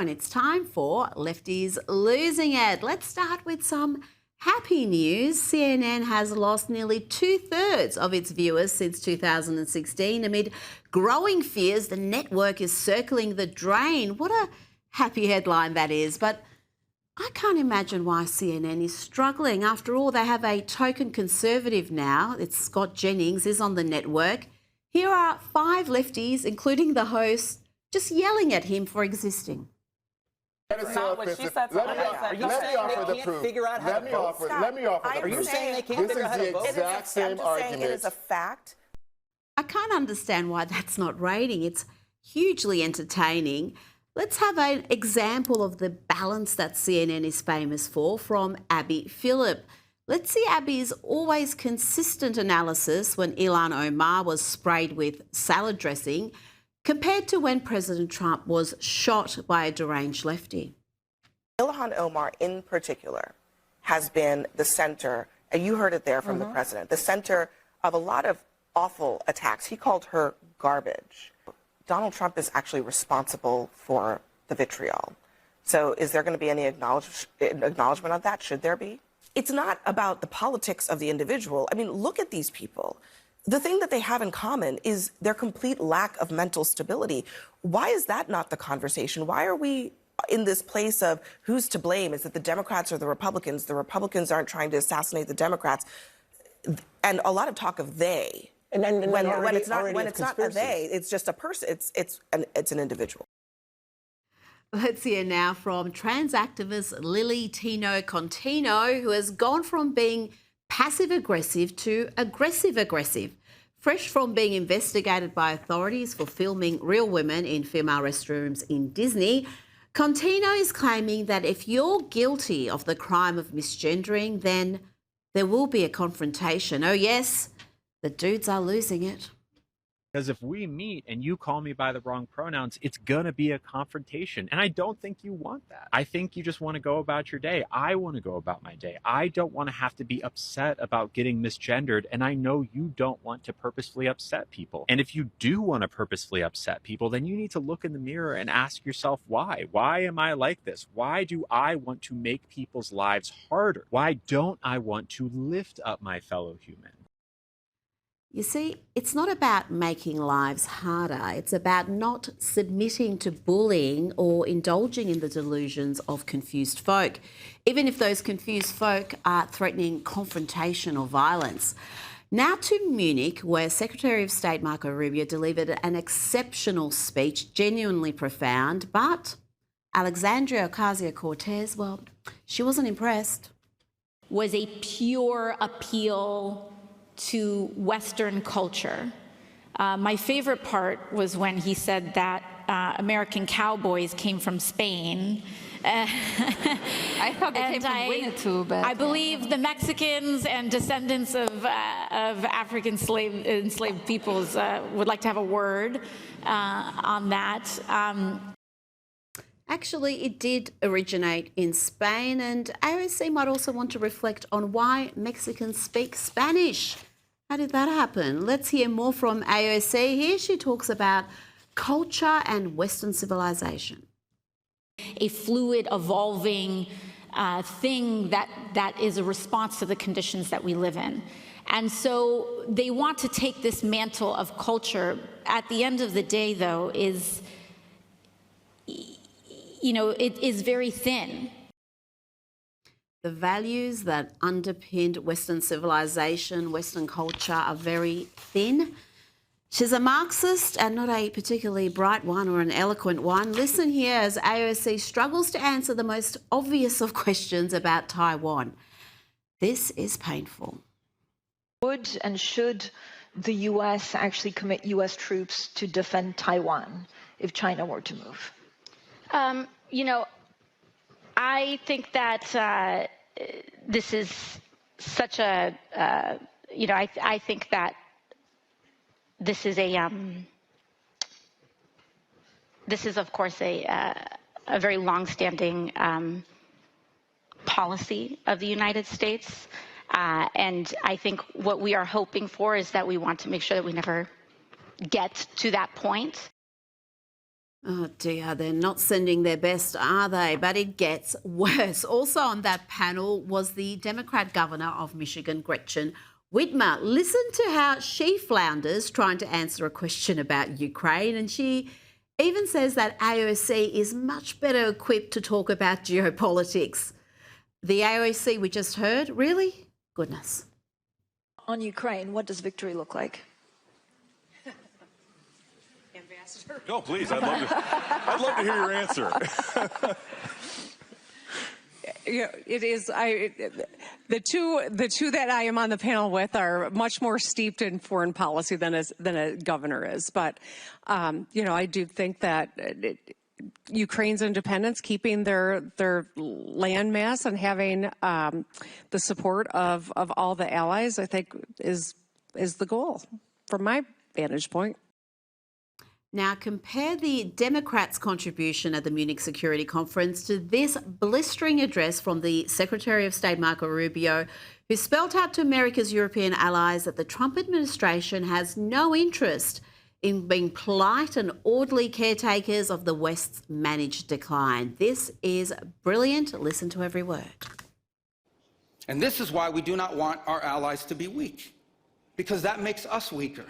And it's time for Lefties Losing It. Let's start with some happy news. CNN has lost nearly 2/3 of its viewers since 2016 amid growing fears the network is circling the drain. What a happy headline that is. But I can't imagine why CNN is struggling. After all, they have a token conservative now. It's Scott Jennings is on the network. Here are 5 lefties, including the host, just yelling at him for existing. Not what she said. Are you saying they can't figure out how to vote? Let me offer the proof. Are you saying they can't figure out how to vote? This is the exact same argument. It is a fact. I can't understand why that's not rating. It's hugely entertaining. Let's have an example of the balance that CNN is famous for from Abby Phillip. Let's see Abby's always consistent analysis when Ilhan Omar was sprayed with salad dressing compared to when President Trump was shot by a deranged lefty. Ilhan Omar, in particular, has been the center, and you heard it there from the president, the center of a lot of awful attacks. He called her garbage. Donald Trump is actually responsible for the vitriol. So is there going to be any acknowledgement of that? Should there be? It's not about the politics of the individual. I mean, look at these people. The thing that they have in common is their complete lack of mental stability. Why is that not the conversation? Why are we in this place of who's to blame? Is it the Democrats or the Republicans? The Republicans aren't trying to assassinate the Democrats. And a lot of talk of they. And then when it's not a they, it's just a person. It's an individual. Let's hear now from trans activist Lily Tino Contino, who has gone from being passive-aggressive to aggressive-aggressive. Fresh from being investigated by authorities for filming real women in female restrooms in Disney, Contino is claiming that if you're guilty of the crime of misgendering, then there will be a confrontation. Oh yes, the dudes are losing it. Because if we meet and you call me by the wrong pronouns, it's going to be a confrontation. And I don't think you want that. I think you just want to go about your day. I want to go about my day. I don't want to have to be upset about getting misgendered. And I know you don't want to purposefully upset people. And if you do want to purposefully upset people, then you need to look in the mirror and ask yourself why. Why am I like this? Why do I want to make people's lives harder? Why don't I want to lift up my fellow human? You see, it's not about making lives harder. It's about not submitting to bullying or indulging in the delusions of confused folk, even if those confused folk are threatening confrontation or violence. Now to Munich, where Secretary of State Marco Rubio delivered an exceptional speech, genuinely profound, but Alexandria Ocasio-Cortez, well, she wasn't impressed. Was a pure appeal to Western culture. My favorite part was when he said that American cowboys came from Spain. I thought they came from Winnetou, but I believe the Mexicans and descendants of African enslaved peoples would like to have a word on that. Actually, it did originate in Spain, and AOC might also want to reflect on why Mexicans speak Spanish. How did that happen? Let's hear more from AOC. Here she talks about culture and Western civilization. A fluid, evolving thing that is a response to the conditions that we live in. And so they want to take this mantle of culture. At the end of the day, though, it is very thin. The values that underpinned Western civilization, Western culture are very thin. She's a Marxist and not a particularly bright one or an eloquent one. Listen here as AOC struggles to answer the most obvious of questions about Taiwan. This is painful. Would and should the U.S. actually commit U.S. troops to defend Taiwan if China were to move? I think that this is such a, I think that this is of course a very long-standing policy of the United States, and I think what we are hoping for is that we want to make sure that we never get to that point. Oh dear, they're not sending their best, are they? But it gets worse. Also on that panel was the Democrat governor of Michigan, Gretchen Whitmer. Listen to how she flounders trying to answer a question about Ukraine, and she even says that AOC is much better equipped to talk about geopolitics. The AOC we just heard, really? Goodness. On Ukraine, what does victory look like? No, please. I'd love to hear your answer. It is. The two that I am on the panel with are much more steeped in foreign policy than a governor is. But I do think that Ukraine's independence, keeping their land mass, and having the support of all the allies, I think is the goal from my vantage point. Now, compare the Democrats' contribution at the Munich Security Conference to this blistering address from the Secretary of State, Marco Rubio, who spelled out to America's European allies that the Trump administration has no interest in being polite and orderly caretakers of the West's managed decline. This is brilliant. Listen to every word. And this is why we do not want our allies to be weak, because that makes us weaker.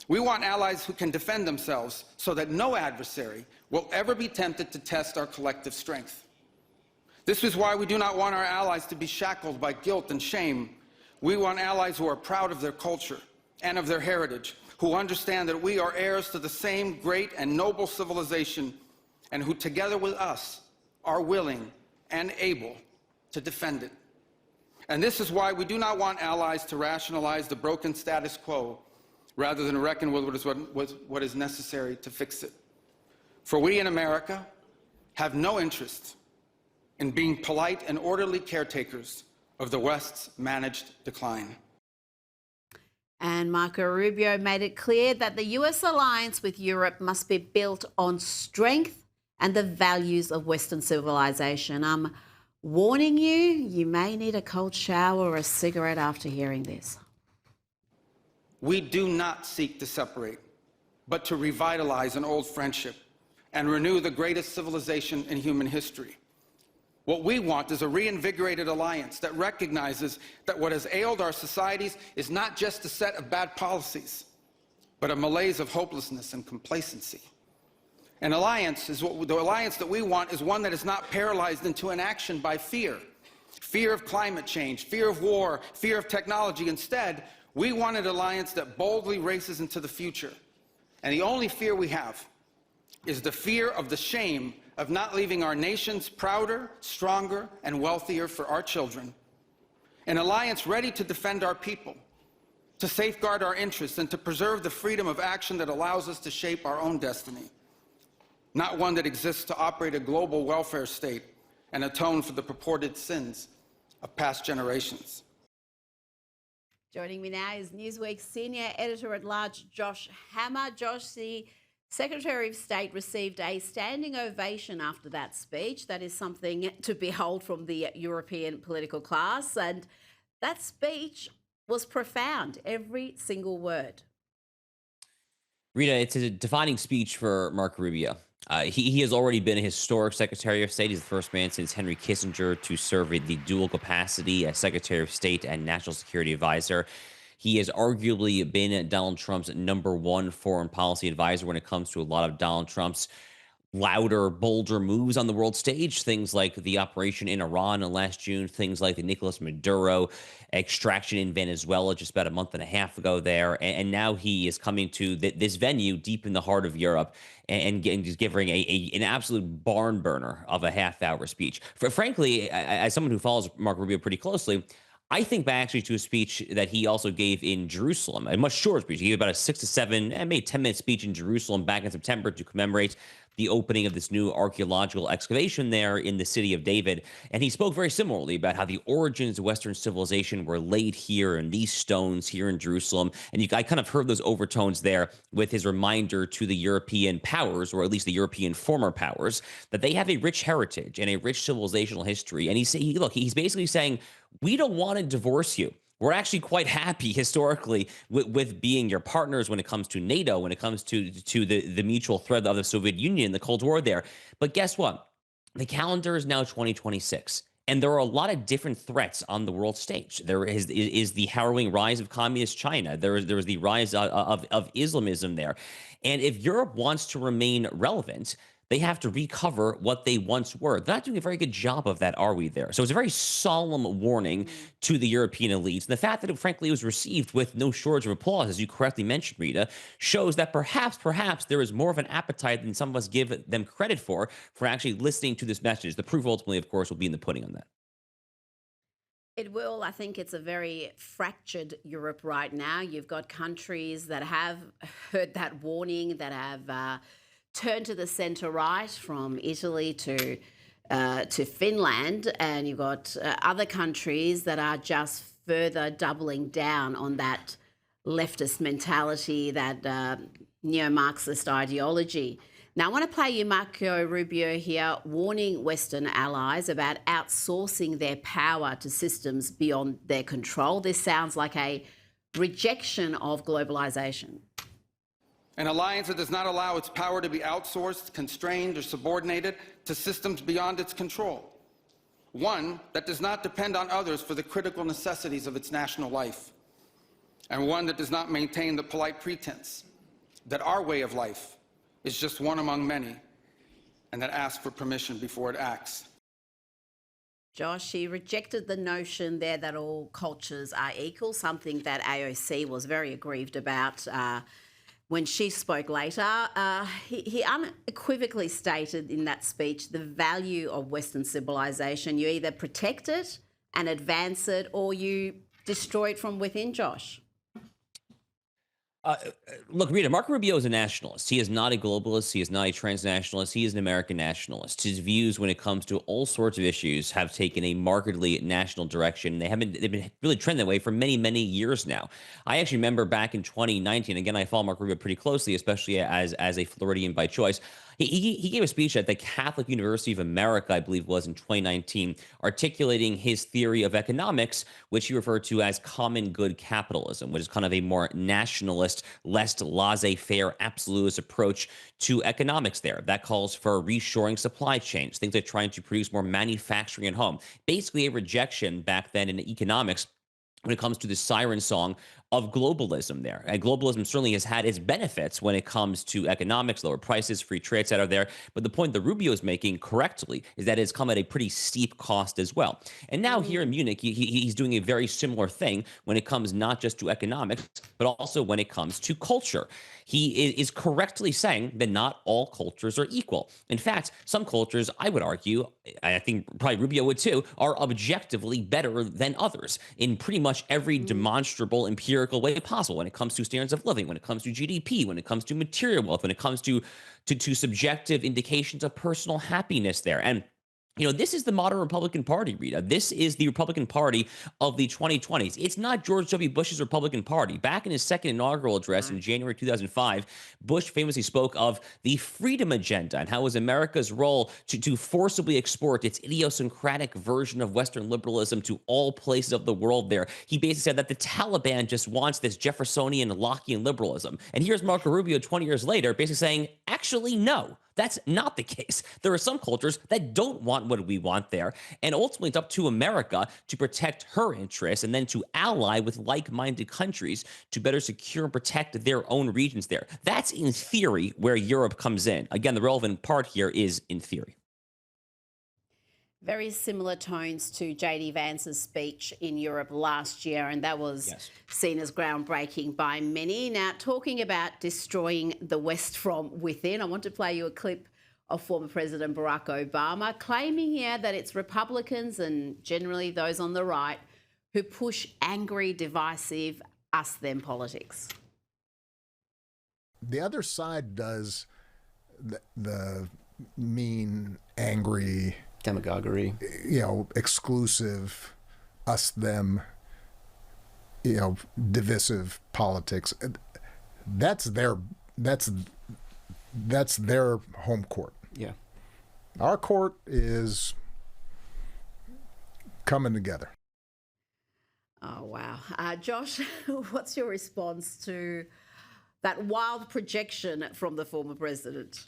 We want allies who can defend themselves so that no adversary will ever be tempted to test our collective strength. This is why we do not want our allies to be shackled by guilt and shame. We want allies who are proud of their culture and of their heritage, who understand that we are heirs to the same great and noble civilization, and who together with us are willing and able to defend it. And this is why we do not want allies to rationalize the broken status quo rather than reckon with what is necessary to fix it. For we in America have no interest in being polite and orderly caretakers of the West's managed decline. And Marco Rubio made it clear that the US alliance with Europe must be built on strength and the values of Western civilization. I'm warning you, you may need a cold shower or a cigarette after hearing this. We do not seek to separate, but to revitalize an old friendship and renew the greatest civilization in human history. What we want is a reinvigorated alliance that recognizes that what has ailed our societies is not just a set of bad policies, but a malaise of hopelessness and complacency. An alliance is the alliance that we want is one that is not paralyzed into inaction by fear. Fear of climate change, fear of war, fear of technology. Instead, we want an alliance that boldly races into the future. And the only fear we have is the fear of the shame of not leaving our nations prouder, stronger, and wealthier for our children. An alliance ready to defend our people, to safeguard our interests, and to preserve the freedom of action that allows us to shape our own destiny. Not one that exists to operate a global welfare state and atone for the purported sins of past generations. Joining me now is Newsweek's senior editor-at-large, Josh Hammer. Josh, the Secretary of State received a standing ovation after that speech. That is something to behold from the European political class. And that speech was profound, every single word. Rita, it's a defining speech for Marco Rubio. He has already been a historic Secretary of State. He's the first man since Henry Kissinger to serve in the dual capacity as Secretary of State and National Security Advisor. He has arguably been Donald Trump's #1 foreign policy advisor when it comes to a lot of Donald Trump's louder, bolder moves on the world stage, things like the operation in Iran last June, things like the Nicolas Maduro extraction in Venezuela just about a month and a half ago there. And now he is coming to this venue deep in the heart of Europe and just giving an absolute barn burner of a half-hour speech. Frankly, as someone who follows Marco Rubio pretty closely, I think back actually to a speech that he also gave in Jerusalem, a much shorter speech. He gave about a 6 to 7, and maybe 10-minute speech in Jerusalem back in September to commemorate the opening of this new archaeological excavation there in the city of David. And he spoke very similarly about how the origins of Western civilization were laid here in these stones here in Jerusalem. And I kind of heard those overtones there with his reminder to the European powers, or at least the European former powers, that they have a rich heritage and a rich civilizational history. And he's basically saying, we don't want to divorce you. We're actually quite happy historically with being your partners when it comes to NATO, when it comes to the mutual threat of the Soviet Union, the Cold War there. But guess what? The calendar is now 2026. And there are a lot of different threats on the world stage. There is the harrowing rise of communist China. There is the rise of Islamism there. And if Europe wants to remain relevant, they have to recover what they once were. They're not doing a very good job of that, are we there? So it's a very solemn warning to the European elites. And the fact that it, frankly, was received with no shortage of applause, as you correctly mentioned, Rita, shows that perhaps there is more of an appetite than some of us give them credit for actually listening to this message. The proof ultimately, of course, will be in the pudding on that. It will. I think it's a very fractured Europe right now. You've got countries that have heard that warning, that have turned to the centre right, from Italy to Finland, and you've got other countries that are just further doubling down on that leftist mentality, that neo-Marxist ideology. Now, I want to play you Marco Rubio here, warning Western allies about outsourcing their power to systems beyond their control. This sounds like a rejection of globalization. An alliance that does not allow its power to be outsourced, constrained, or subordinated to systems beyond its control. One that does not depend on others for the critical necessities of its national life. And one that does not maintain the polite pretense that our way of life is just one among many, and that asks for permission before it acts. Josh, she rejected the notion there that all cultures are equal, something that AOC was very aggrieved about when she spoke later. He unequivocally stated in that speech the value of Western civilization. You either protect it and advance it, or you destroy it from within, Josh. Look, Rita, Marco Rubio is a nationalist. He is not a globalist. He is not a transnationalist. He is an American nationalist. His views when it comes to all sorts of issues have taken a markedly national direction. They've been really trending that way for many, many years now. I actually remember back in 2019, again, I follow Marco Rubio pretty closely, especially as a Floridian by choice. He gave a speech at the Catholic University of America, I believe was in 2019, articulating his theory of economics, which he referred to as common good capitalism, which is kind of a more nationalist, less laissez-faire, absolutist approach to economics there. That calls for reshoring supply chains, things like trying to produce more manufacturing at home. Basically a rejection back then in economics when it comes to the siren song of globalism there. And globalism certainly has had its benefits when it comes to economics, lower prices, free trade, et cetera there. But the point that Rubio is making correctly is that it's come at a pretty steep cost as well. And now here in Munich, he's doing a very similar thing when it comes not just to economics, but also when it comes to culture. He is correctly saying that not all cultures are equal. In fact, some cultures, I would argue, I think probably Rubio would too, are objectively better than others in pretty much every demonstrable, empirical way possible when it comes to standards of living, when it comes to GDP, when it comes to material wealth, when it comes to subjective indications of personal happiness there. And you know, this is the modern Republican Party, Rita. This is the Republican Party of the 2020s. It's not George W. Bush's Republican Party. Back in his second inaugural address in January 2005, Bush famously spoke of the freedom agenda and how it was America's role to forcibly export its idiosyncratic version of Western liberalism to all places of the world there. He basically said that the Taliban just wants this Jeffersonian Lockean liberalism. And here's Marco Rubio 20 years later basically saying, actually, no. That's not the case. There are some cultures that don't want what we want there. And ultimately, it's up to America to protect her interests and then to ally with like-minded countries to better secure and protect their own regions there. That's in theory where Europe comes in. Again, the relevant part here is in theory. Very similar tones to J.D. Vance's speech in Europe last year, and that was seen as groundbreaking by many. Now, talking about destroying the West from within, I want to play you a clip of former President Barack Obama claiming here that it's Republicans and generally those on the right who push angry, divisive, us-them politics. The other side does the mean, angry, demagoguery, exclusive, us, them, divisive politics. That's their home court. Yeah. Our court is coming together. Oh, wow. Josh, what's your response to that wild projection from the former president?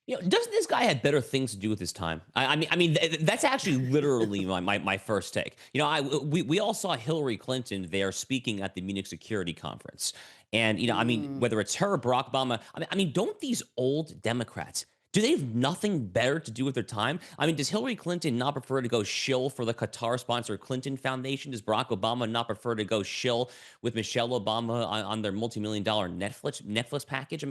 Doesn't this guy have better things to do with his time? That's actually literally my first take. We all saw Hillary Clinton there speaking at the Munich Security Conference, and whether it's her or Barack Obama, don't these old Democrats? Do they have nothing better to do with their time? Does Hillary Clinton not prefer to go shill for the Qatar-sponsored Clinton Foundation? Does Barack Obama not prefer to go shill with Michelle Obama on their multi-million-dollar Netflix package?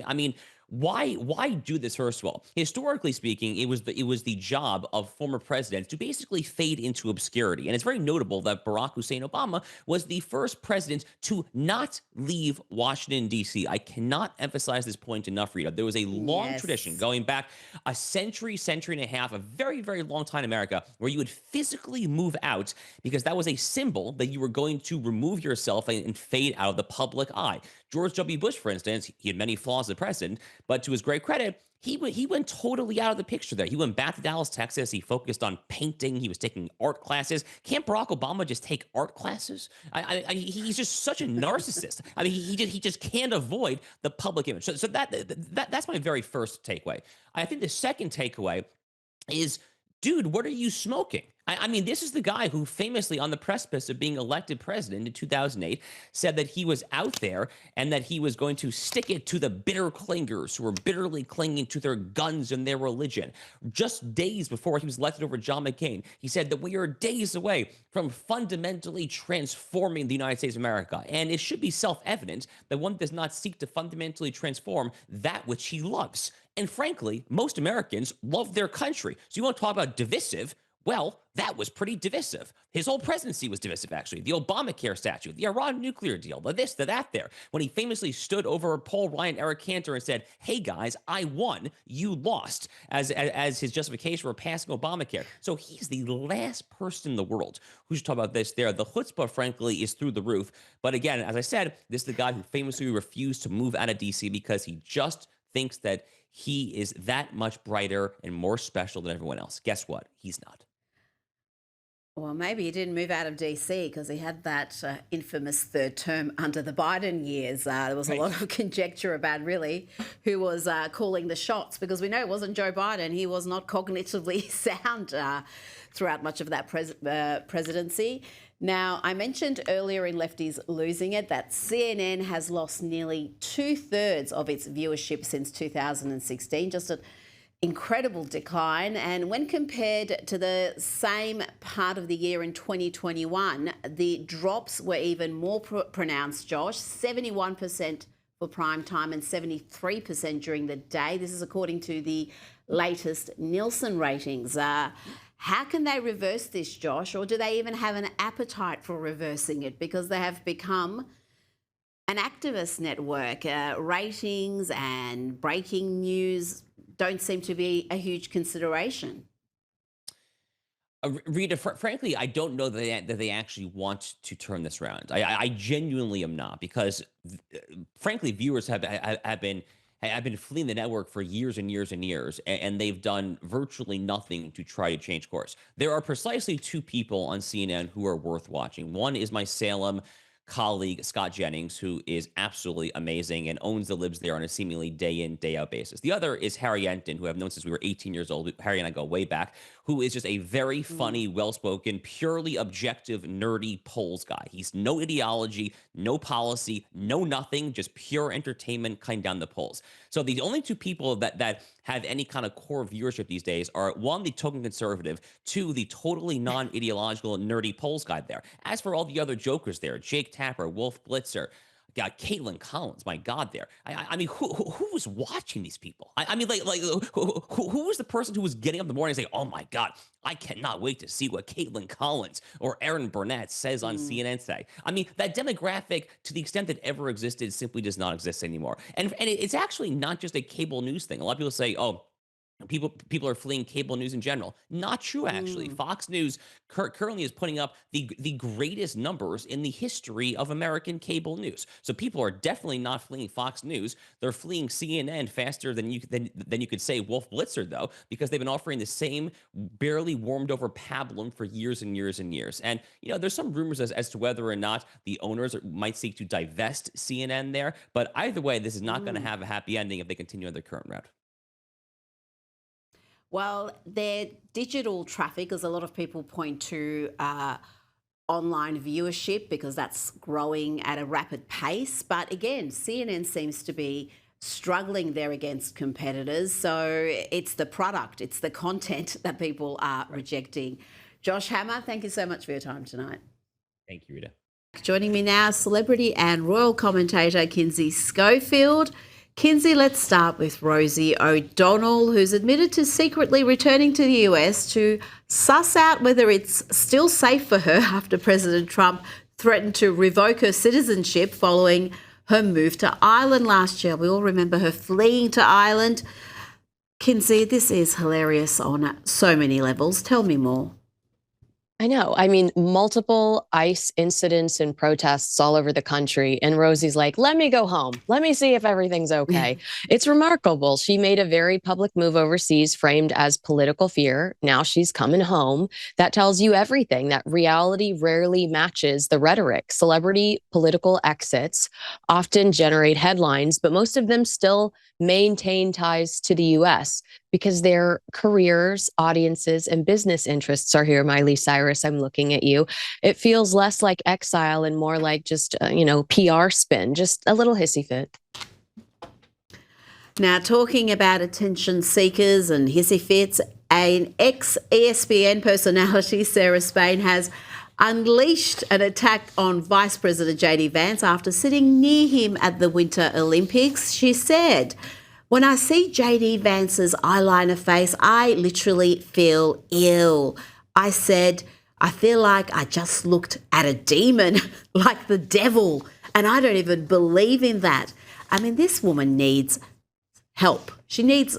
Why do this? First of all, historically speaking, it was the job of former presidents to basically fade into obscurity, and it's very notable that Barack Hussein Obama was the first president to not leave Washington D.C. I cannot emphasize this point enough, Rita. There was a long tradition going back a century and a half, a very, very long time in America, where you would physically move out because that was a symbol that you were going to remove yourself and fade out of the public eye. George W. Bush, for instance, he had many flaws as a president, but to his great credit, he went totally out of the picture there. He went back to Dallas, Texas. He focused on painting. He was taking art classes. Can't Barack Obama just take art classes? He's just such a narcissist. He just can't avoid the public image. So that's my very first takeaway. I think the second takeaway is, dude, what are you smoking? This is the guy who famously, on the precipice of being elected president in 2008, said that he was out there and that he was going to stick it to the bitter clingers who were bitterly clinging to their guns and their religion. Just days before he was elected over John McCain, he said that we are days away from fundamentally transforming the United States of America. And it should be self-evident that one does not seek to fundamentally transform that which he loves. And frankly, most Americans love their country. So you want to talk about divisive? Well, that was pretty divisive. His whole presidency was divisive, actually. The Obamacare statute, the Iran nuclear deal, the this, the that there. When he famously stood over Paul Ryan, Eric Cantor, and said, hey, guys, I won, you lost, as his justification for passing Obamacare. So he's the last person in the world who should talk about this there. The chutzpah, frankly, is through the roof. But again, as I said, this is the guy who famously refused to move out of D.C. because he just thinks that he is that much brighter and more special than everyone else. Guess what? He's not. Well, maybe he didn't move out of DC because he had that infamous third term under the Biden years. There was a lot of conjecture about really who was calling the shots, because we know it wasn't Joe Biden. He was not cognitively sound throughout much of that presidency. Now, I mentioned earlier in Lefties Losing It that CNN has lost nearly 2/3 of its viewership since 2016, just an incredible decline. And when compared to the same part of the year in 2021, the drops were even more pronounced, Josh, 71% for prime time and 73% during the day. This is according to the latest Nielsen ratings. How can they reverse this, Josh? Or do they even have an appetite for reversing it? Because they have become an activist network. Ratings and breaking news don't seem to be a huge consideration. Rita, frankly, I don't know that they actually want to turn this around. I genuinely am not, because frankly, viewers have been fleeing the network for years and years and years, and they've done virtually nothing to try to change course. There are precisely two people on CNN who are worth watching. One is my Salem colleague, Scott Jennings, who is absolutely amazing and owns the libs there on a seemingly day in, day out basis. The other is Harry Enton, who I've known since we were 18 years old. Harry and I go way back, who is just a very funny, well-spoken, purely objective, nerdy polls guy. He's no ideology, no policy, no nothing, just pure entertainment kind down the polls. So the only two people that have any kind of core viewership these days are, one, the token conservative, two, the totally non-ideological, nerdy polls guy there. As for all the other jokers there, Jake Tapper, Wolf Blitzer, got Caitlin Collins, my God, there. Who was watching these people? Who was the person who was getting up in the morning and saying, oh my God, I cannot wait to see what Caitlin Collins or Erin Burnett says on CNN today. That demographic, to the extent that ever existed, simply does not exist anymore. And it's actually not just a cable news thing. A lot of people say, oh, People are fleeing cable news in general. Not true, actually. Fox News currently is putting up the greatest numbers in the history of American cable news. So people are definitely not fleeing Fox News. They're fleeing CNN faster than you could say Wolf Blitzer, though, because they've been offering the same barely warmed over pablum for years and years and years. And there's some rumors as to whether or not the owners might seek to divest CNN there. But either way, this is not going to have a happy ending if they continue on their current route. Well, their digital traffic, as a lot of people point to online viewership, because that's growing at a rapid pace. But again, CNN seems to be struggling there against competitors. So it's the product, it's the content that people are rejecting. Josh Hammer, thank you so much for your time tonight. Thank you, Rita. Joining me now, celebrity and royal commentator Kinsey Schofield. Kinsey, let's start with Rosie O'Donnell, who's admitted to secretly returning to the US to suss out whether it's still safe for her after President Trump threatened to revoke her citizenship following her move to Ireland last year. We all remember her fleeing to Ireland. Kinsey, this is hilarious on so many levels. Tell me more. I know. I mean, multiple ICE incidents and protests all over the country. And Rosie's like, let me go home. Let me see if everything's okay. It's remarkable. She made a very public move overseas framed as political fear. Now she's coming home. That tells you everything, that reality rarely matches the rhetoric. Celebrity political exits often generate headlines, but most of them still maintain ties to the US because their careers, audiences, and business interests are here. Miley Cyrus, I'm looking at you. It feels less like exile and more like just, PR spin, just a little hissy fit. Now, talking about attention seekers and hissy fits, an ex-ESPN personality, Sarah Spain, has unleashed an attack on Vice President JD Vance after sitting near him at the Winter Olympics. She said, "When I see JD Vance's eyeliner face, I literally feel ill. I said, I feel like I just looked at a demon, like the devil, and I don't even believe in that." I mean, this woman needs help. She needs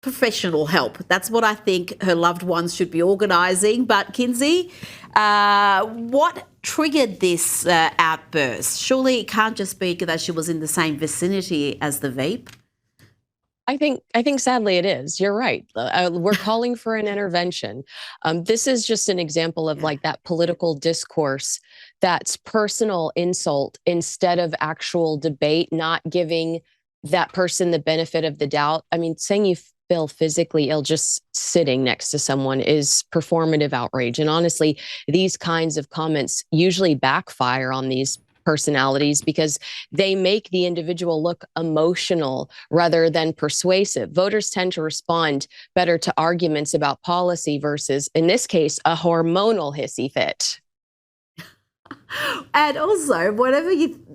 professional help. That's what I think her loved ones should be organising. But Kinsey, what triggered this outburst? Surely it can't just be that she was in the same vicinity as the Veep. I think sadly it is. You're right. We're calling for an intervention. This is just an example of like that political discourse that's personal insult instead of actual debate, not giving that person the benefit of the doubt. I mean, saying you feel physically ill just sitting next to someone is performative outrage. And honestly, these kinds of comments usually backfire on these personalities because they make the individual look emotional rather than persuasive. Voters tend to respond better to arguments about policy versus, in this case, a hormonal hissy fit. And also, whatever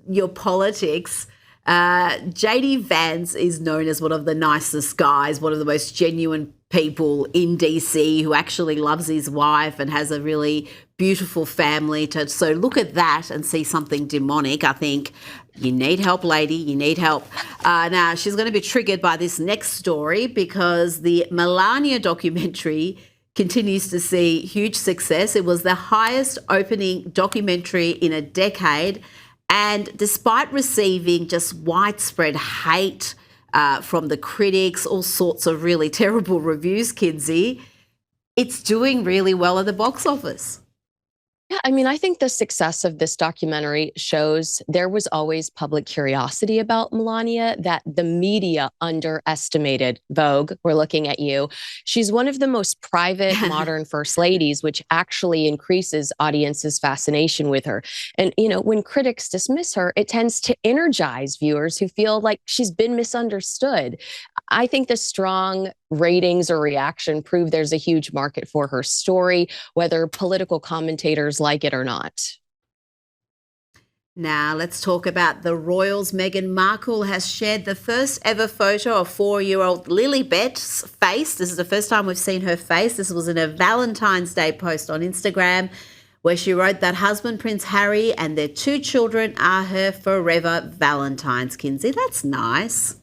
your politics, JD Vance is known as one of the nicest guys, one of the most genuine people in DC who actually loves his wife and has a really beautiful family. So look at that and see something demonic. I think you need help, lady. You need help. Now, she's going to be triggered by this next story because the Melania documentary continues to see huge success. It was the highest opening documentary in a decade. And despite receiving just widespread hate from the critics, all sorts of really terrible reviews, Kinsey, it's doing really well at the box office. Yeah, I mean, I think the success of this documentary shows there was always public curiosity about Melania that the media underestimated. Vogue, we're looking at you. She's one of the most private modern first ladies, which actually increases audiences' fascination with her. And, when critics dismiss her, it tends to energize viewers who feel like she's been misunderstood. I think the strong ratings or reaction prove there's a huge market for her story, whether political commentators like it or not. Now let's talk about the royals. Meghan Markle has shared the first ever photo of 4-year-old Lilibet's face. This is the first time we've seen her face. This was in a Valentine's Day post on Instagram where she wrote that husband Prince Harry and their 2 children are her forever Valentines. Kinsey, that's nice.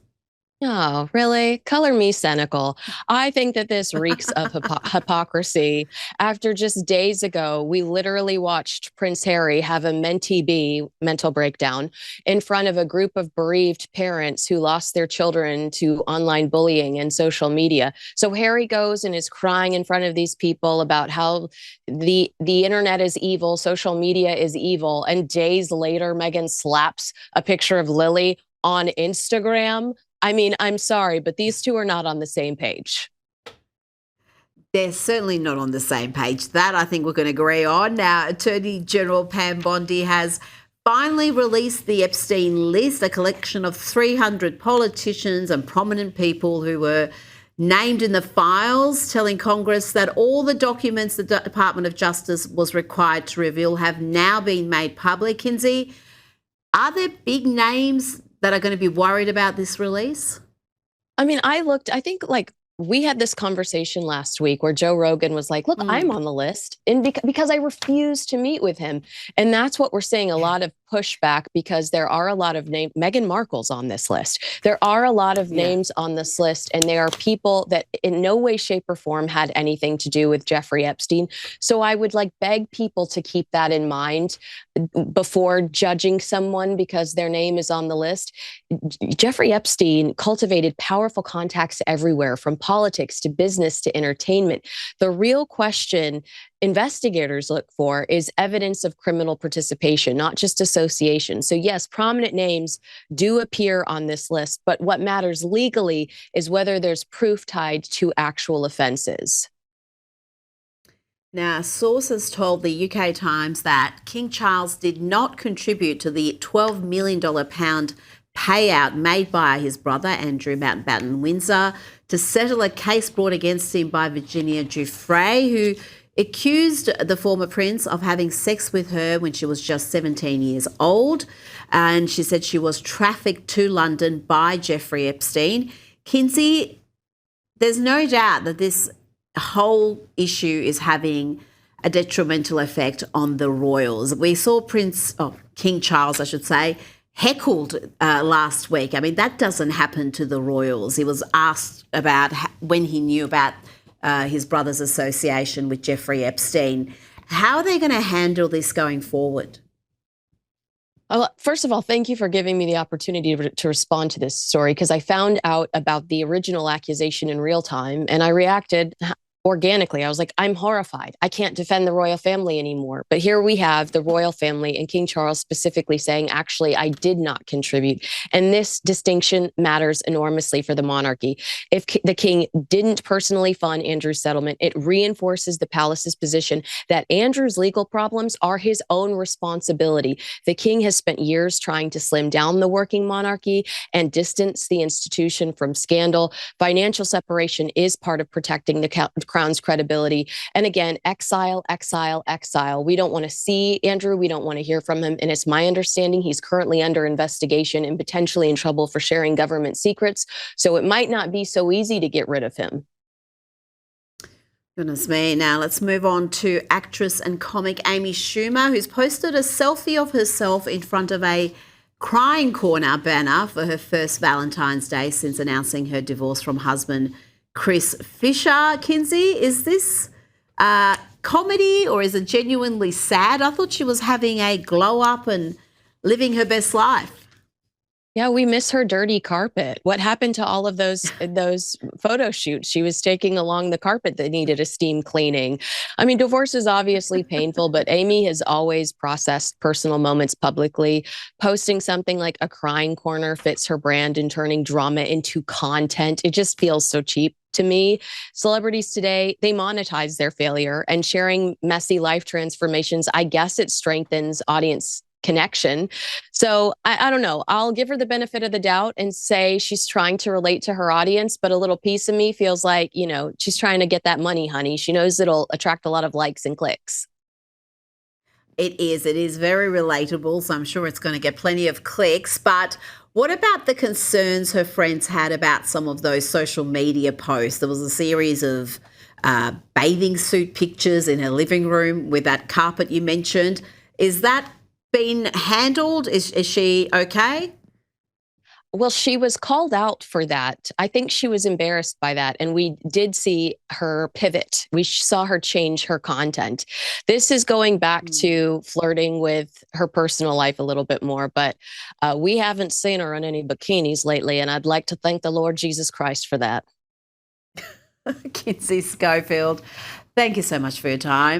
Oh, really? Color me cynical. I think that this reeks of hypocrisy. After just days ago, we literally watched Prince Harry have a mentee B, mental breakdown, in front of a group of bereaved parents who lost their children to online bullying and social media. So Harry goes and is crying in front of these people about how the internet is evil, social media is evil, and days later, Meghan slaps a picture of Lily on Instagram. I mean, I'm sorry, but these two are not on the same page. They're certainly not on the same page. That I think we're going to agree on. Now, Attorney General Pam Bondi has finally released the Epstein list, a collection of 300 politicians and prominent people who were named in the files, telling Congress that all the documents the Department of Justice was required to reveal have now been made public. Kinsey, are there big names that are going to be worried about this release? I mean, I think like we had this conversation last week where Joe Rogan was like, look, I'm on the list, and because I refused to meet with him. And that's what we're seeing, a lot of pushback, because there are a lot of names. Meghan Markle's on this list. There are a lot of names on this list, and there are people that in no way, shape, or form had anything to do with Jeffrey Epstein. So I would like beg people to keep that in mind before judging someone because their name is on the list. Jeffrey Epstein cultivated powerful contacts everywhere, from politics to business to entertainment. The real question investigators look for is evidence of criminal participation, not just association. So yes, prominent names do appear on this list, but what matters legally is whether there's proof tied to actual offenses. Now, sources told the UK Times that King Charles did not contribute to the $12 million payout made by his brother, Andrew Mountbatten Windsor, to settle a case brought against him by Virginia Giuffre, who accused the former prince of having sex with her when she was just 17 years old. And she said she was trafficked to London by Jeffrey Epstein. Kinsey, there's no doubt that this whole issue is having a detrimental effect on the royals. We saw King Charles, I should say, heckled last week. I mean, that doesn't happen to the royals. He was asked about when he knew about his brother's association with Jeffrey Epstein. How are they going to handle this going forward? Well, first of all, thank you for giving me the opportunity to respond to this story, because I found out about the original accusation in real time and I reacted organically. I was like, I'm horrified. I can't defend the royal family anymore. But here we have the royal family and King Charles specifically saying, actually, I did not contribute. And this distinction matters enormously for the monarchy. If the king didn't personally fund Andrew's settlement, it reinforces the palace's position that Andrew's legal problems are his own responsibility. The king has spent years trying to slim down the working monarchy and distance the institution from scandal. Financial separation is part of protecting the Crown's credibility. And again, exile, exile, exile. We don't want to see Andrew. We don't want to hear from him. And it's my understanding he's currently under investigation and potentially in trouble for sharing government secrets. So it might not be so easy to get rid of him. Goodness me. Now let's move on to actress and comic Amy Schumer, who's posted a selfie of herself in front of a Crying Corner banner for her first Valentine's Day since announcing her divorce from husband Chris Fisher. Kinsey, is this comedy or is it genuinely sad? I thought she was having a glow up and living her best life. Yeah, we miss her dirty carpet. What happened to all of those photo shoots she was taking along the carpet that needed a steam cleaning? I mean, divorce is obviously painful, but Amy has always processed personal moments publicly. Posting something like a crying corner fits her brand and turning drama into content. It just feels so cheap to me. Celebrities today, they monetize their failure, and sharing messy life transformations, I guess it strengthens audience connection. So I don't know. I'll give her the benefit of the doubt and say she's trying to relate to her audience, but a little piece of me feels like, you know, she's trying to get that money, honey. She knows it'll attract a lot of likes and clicks. It is very relatable, so I'm sure it's going to get plenty of clicks. But what about the concerns her friends had about some of those social media posts? There was a series of bathing suit pictures in her living room with that carpet you mentioned. Is that been handled? Is she okay? Well, she was called out for that. I think she was embarrassed by that. And we did see her pivot. We saw her change her content. This is going back to flirting with her personal life a little bit more. But we haven't seen her in any bikinis lately. And I'd like to thank the Lord Jesus Christ for that. Kinsey Schofield, thank you so much for your time.